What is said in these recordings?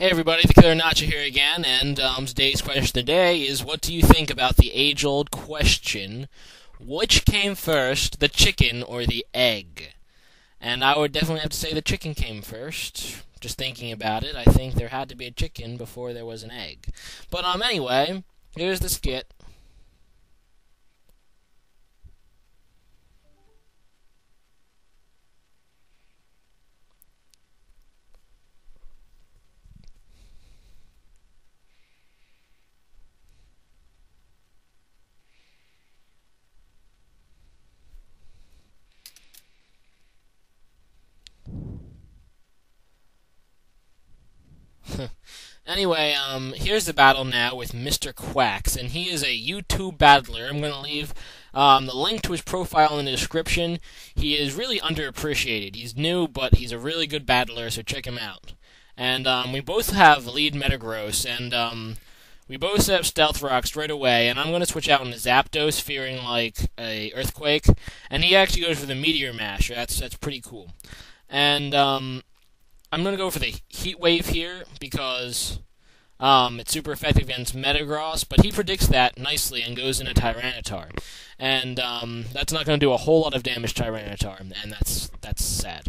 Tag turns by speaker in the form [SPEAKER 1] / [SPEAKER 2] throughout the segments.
[SPEAKER 1] Hey everybody, TheKillerNacho here again, and today's question of the day is, what do you think about the age-old question, which came first, the chicken or the egg? And I would definitely have to say the chicken came first. Just thinking about it, I think there had to be a chicken before there was an egg. But anyway, here's the skit. Anyway, here's the battle now with MisterQuacks, and he is a YouTube battler. I'm going to leave the link to his profile in the description. He is really underappreciated. He's new, but he's a really good battler, so check him out. And we both have lead Metagross, and we both have Stealth Rocks right away, and I'm going to switch out into Zapdos, fearing like a Earthquake, and he actually goes for the Meteor Mash. That's pretty cool. And I'm going to go for the Heat Wave here because it's super effective against Metagross, but he predicts that nicely and goes into Tyranitar. And that's not going to do a whole lot of damage to Tyranitar, and that's sad.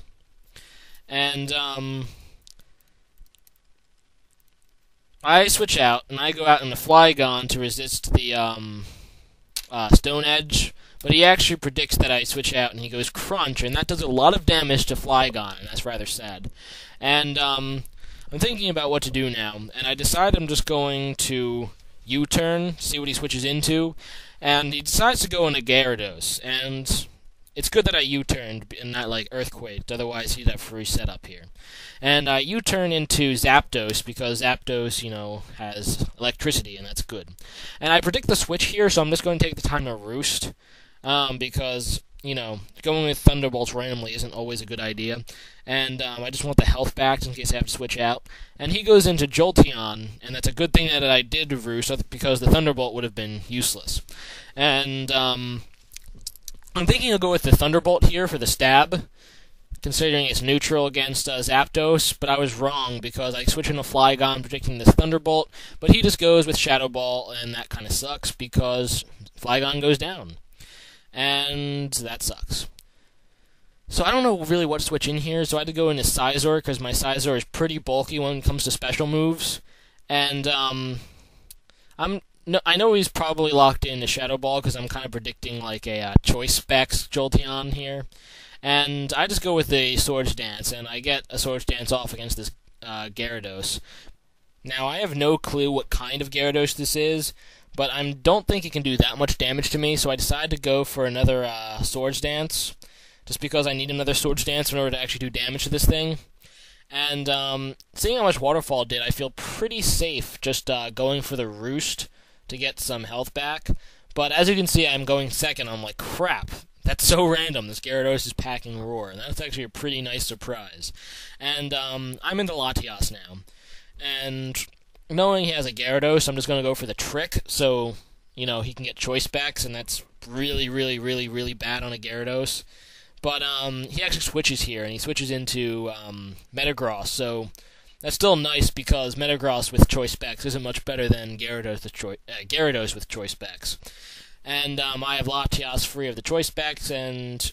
[SPEAKER 1] And I switch out, and I go out into Flygon to resist the Stone Edge. But he actually predicts that I switch out, and he goes Crunch, and that does a lot of damage to Flygon, and that's rather sad. And I'm thinking about what to do now, and I decide I'm just going to U-turn, see what he switches into, and he decides to go into Gyarados, and it's good that I U-turned and not like Earthquake, otherwise he'd have free setup here. And I U-turn into Zapdos because Zapdos, has electricity, and that's good. And I predict the switch here, so I'm just going to take the time to Roost. Because, going with Thunderbolts randomly isn't always a good idea. And I just want the health back in case I have to switch out. And he goes into Jolteon, and that's a good thing that I did Roost, because the Thunderbolt would have been useless. And I'm thinking I'll go with the Thunderbolt here for the stab, considering it's neutral against Zapdos, but I was wrong because I switched into Flygon predicting this Thunderbolt, but he just goes with Shadow Ball, and that kind of sucks because Flygon goes down. And that sucks. So I don't know really what to switch in here, so I had to go into Scizor, because my Scizor is pretty bulky when it comes to special moves. And I know he's probably locked into Shadow Ball, because I'm kind of predicting like a Choice Specs Jolteon here. And I just go with the Swords Dance, and I get a Swords Dance off against this Gyarados. Now, I have no clue what kind of Gyarados this is, but I don't think it can do that much damage to me, so I decided to go for another Swords Dance, just because I need another Swords Dance in order to actually do damage to this thing. And seeing how much Waterfall did, I feel pretty safe just going for the Roost to get some health back. But as you can see, I'm going second. I'm like, crap, that's so random. This Gyarados is packing Roar, and that's actually a pretty nice surprise. And I'm into Latias now. And knowing he has a Gyarados, I'm just going to go for the Trick, so, he can get Choice Specs, and that's really, really, really, really bad on a Gyarados. But he actually switches here, and he switches into Metagross, so that's still nice because Metagross with Choice Specs isn't much better than Gyarados with Choice Specs. And I have Latias free of the Choice Specs, and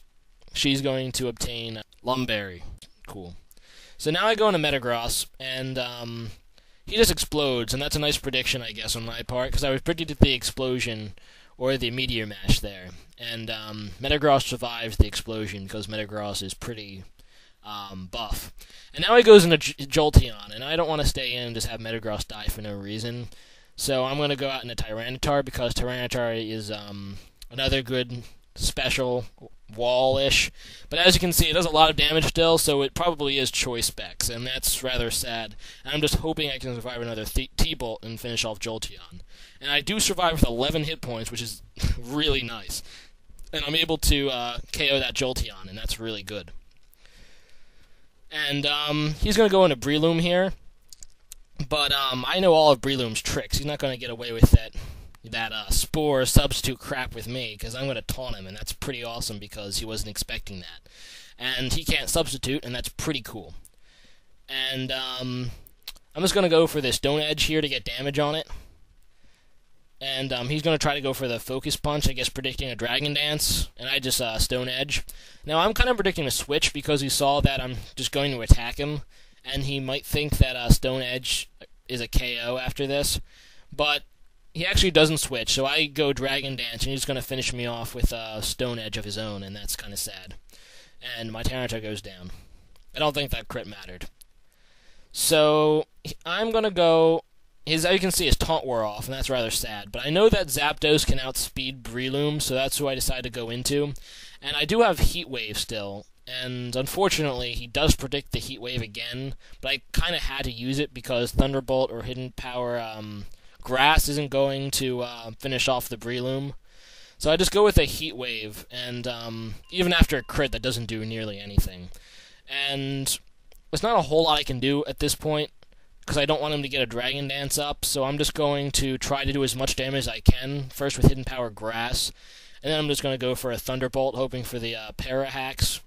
[SPEAKER 1] she's going to obtain Lumberry. Cool. So now I go into Metagross, and he just explodes, and that's a nice prediction, I guess, on my part, because I was predicted the explosion, or the Meteor Mash there. And Metagross survives the explosion, because Metagross is pretty buff. And now he goes into Jolteon, and I don't want to stay in and just have Metagross die for no reason. So I'm going to go out into Tyranitar, because Tyranitar is another good special wall-ish, but as you can see, it does a lot of damage still, so it probably is Choice Specs, and that's rather sad. And I'm just hoping I can survive another T-Bolt and finish off Jolteon. And I do survive with 11 hit points, which is really nice. And I'm able to KO that Jolteon, and that's really good. And he's going to go into Breloom here, but I know all of Breloom's tricks. He's not going to get away with that Spore substitute crap with me, because I'm going to taunt him, and that's pretty awesome because he wasn't expecting that. And he can't substitute, and that's pretty cool. And I'm just going to go for this Stone Edge here to get damage on it. And he's going to try to go for the Focus Punch, I guess predicting a Dragon Dance, and I just Stone Edge. Now, I'm kind of predicting a switch because he saw that I'm just going to attack him, and he might think that Stone Edge is a KO after this. But he actually doesn't switch, so I go Dragon Dance, and he's going to finish me off with a Stone Edge of his own, and that's kind of sad. And my Tyranitar goes down. I don't think that crit mattered. So, I'm going to go... as you can see, his taunt wore off, and that's rather sad. But I know that Zapdos can outspeed Breloom, so that's who I decided to go into. And I do have Heat Wave still, and unfortunately, he does predict the Heat Wave again, but I kind of had to use it because Thunderbolt or Hidden Power Grass isn't going to finish off the Breloom. So I just go with a Heat Wave, and even after a crit, that doesn't do nearly anything. And there's not a whole lot I can do at this point, because I don't want him to get a Dragon Dance up, so I'm just going to try to do as much damage as I can, first with Hidden Power Grass, and then I'm just going to go for a Thunderbolt, hoping for the Para Hacks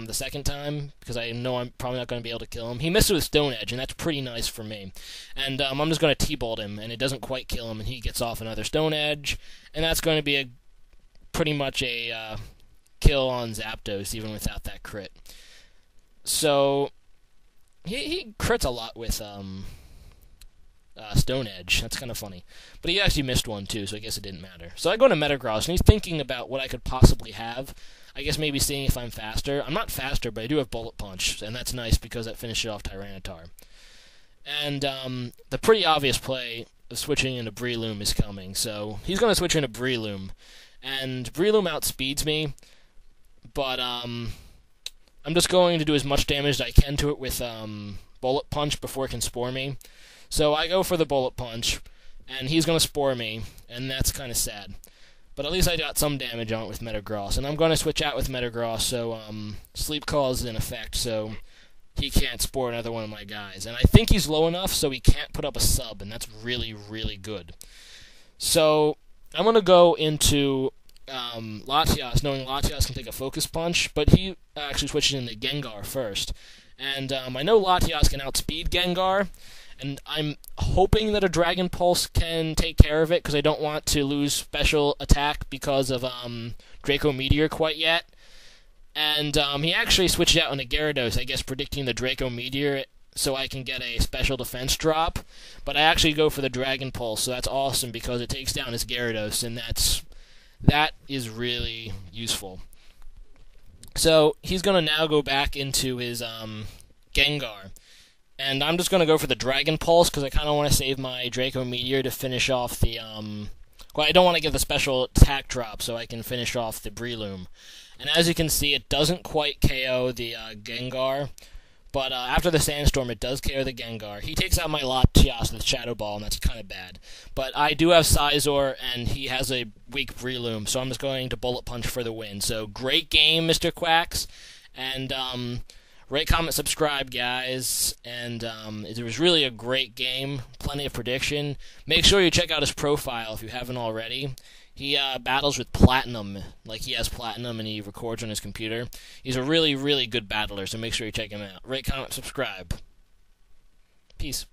[SPEAKER 1] the second time, because I know I'm probably not going to be able to kill him. He missed with Stone Edge, and that's pretty nice for me. And I'm just going to T-Bolt him, and it doesn't quite kill him, and he gets off another Stone Edge, and that's going to be pretty much a kill on Zapdos, even without that crit. So... He crits a lot with Stone Edge. That's kind of funny. But he actually missed one, too, so I guess it didn't matter. So I go to Metagross, and he's thinking about what I could possibly have. I guess maybe seeing if I'm faster. I'm not faster, but I do have Bullet Punch, and that's nice because that finishes off Tyranitar. And the pretty obvious play of switching into Breloom is coming. So he's going to switch into Breloom. And Breloom outspeeds me, but... I'm just going to do as much damage as I can to it with Bullet Punch before it can Spore me. So I go for the Bullet Punch, and he's going to Spore me, and that's kind of sad. But at least I got some damage on it with Metagross, and I'm going to switch out with Metagross, so Sleep Call is in effect, so he can't Spore another one of my guys. And I think he's low enough so he can't put up a sub, and that's really, really good. So I'm going to go into... Latias, knowing Latias can take a Focus Punch, but he actually switches into Gengar first. And I know Latias can outspeed Gengar, and I'm hoping that a Dragon Pulse can take care of it, because I don't want to lose special attack because of Draco Meteor quite yet. And he actually switched out into Gyarados, I guess predicting the Draco Meteor so I can get a special defense drop. But I actually go for the Dragon Pulse, so that's awesome because it takes down his Gyarados, and that is really useful. So he's going to now go back into his Gengar. And I'm just going to go for the Dragon Pulse because I kind of want to save my Draco Meteor to finish off the... well, I don't want to give the special attack drop so I can finish off the Breloom. And as you can see, it doesn't quite KO the Gengar. But after the Sandstorm, it does KO the Gengar. He takes out my Latias with Shadow Ball, and that's kind of bad. But I do have Scizor, and he has a weak Breloom, so I'm just going to Bullet Punch for the win. So great game, MisterQuacks. And rate, comment, subscribe, guys. And it was really a great game. Plenty of prediction. Make sure you check out his profile if you haven't already. He battles with Platinum, like he has Platinum and he records on his computer. He's a really, really good battler, so make sure you check him out. Rate, comment, subscribe. Peace.